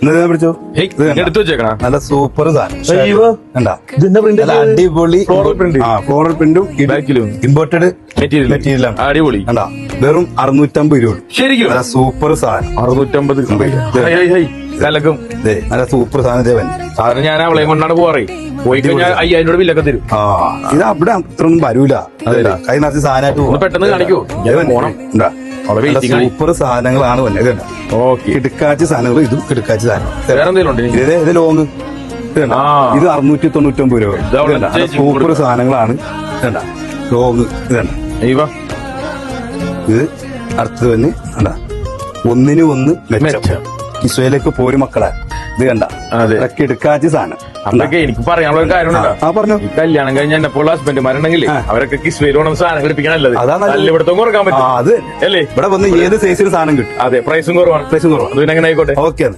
പിടിച്ചോ. എടുത്തു വെച്ചേക്കണ നല്ല സൂപ്പർ സാധനം അയ്യോ. കണ്ടാ ഇതിന്റെ പ്രിന്റ് നല്ല അടിപൊളി Floral print. ഫ്ലോറൽ പ്രിന്റും ബാക്കിലും ഇമ്പോർട്ടഡ് മെറ്റീരിയൽ മെറ്റീരിയലാണ്. അടിപൊളി. കണ്ടാ വെറും 650 രൂപ. ശരിക്കും നല്ല സൂപ്പർ സാധനം. 650 കലക്കും. നല്ല സൂപ്പർ സാധനം ദേവൻ. സാധനം ഞാൻ അവളെ കൊണ്ടാണ് പോവാറേ. പോയി കഴിഞ്ഞാൽ 5000 ബില്ലൊക്കെ തരും. ആ ഇത് അവിടെ അത്രയൊന്നും വരൂല. അതല്ല കൈ നിറച്ച് സാധനമായിട്ട് ഒന്ന് പെട്ടെന്ന് കാണിക്കോ? പോണം. അവിടെ waiting ആണ്. സൂപ്പർ സാധനങ്ങളാണ് വന്നെ. ഇതുണ്ട് ഓക്കെ. കിടക്കാച്ചി സാധനങ്ങൾ, ഇതും കിടക്കാച്ചി സാധനം. വേറെ എന്തെങ്കിലും ഉണ്ട് ഇനി? ഇത് ലോങ് ആ. ഇത് 699 രൂപ. ഇത് അവിടെ ചേച്ചി സൂപ്പർ കൊടുക്കാം. സാധനങ്ങളാണ്. ഇതണ്ട ലോങ് ഇതണ്ട. അയ്യോ ഇത് അടുത്തത് തന്നെ കണ്ട ഒന്നിന് ഒന്ന് മെച്ചം. മെച്ചം. ഇസ്രയേലേക്ക് പോര് മക്കളെ. ഇത് കണ്ട അതെ. കിടക്കാച്ചി സാധനം. അതൊക്കെ എനിക്ക് പറയാനുള്ള ഒരു കാര്യം ആ പറഞ്ഞു. ഈ കല്യാണം കഴിഞ്ഞ എന്നെ പോലുള്ള ഹസ്ബൻഡുമാരുണ്ടെങ്കിൽ അവരൊക്കെ കിസ്വേൽ വേണം സാധനം ഘടിപ്പിക്കാനല്ലത്. അതാണ് നല്ലത്. നല്ല ഇവിടത്തും കുറക്കാൻ ആ പറ്റും അത് അല്ലേ? ഇവിടെ വന്ന് ഏത് സൈസിൽ സാധനം കിട്ടും. അതെ, പ്രൈസും കുറവാണ്. പ്രൈസും കുറവാണ്. അത് പിന്നെ അങ്ങനെ ആയിക്കോട്ടെ. ഓക്കെ.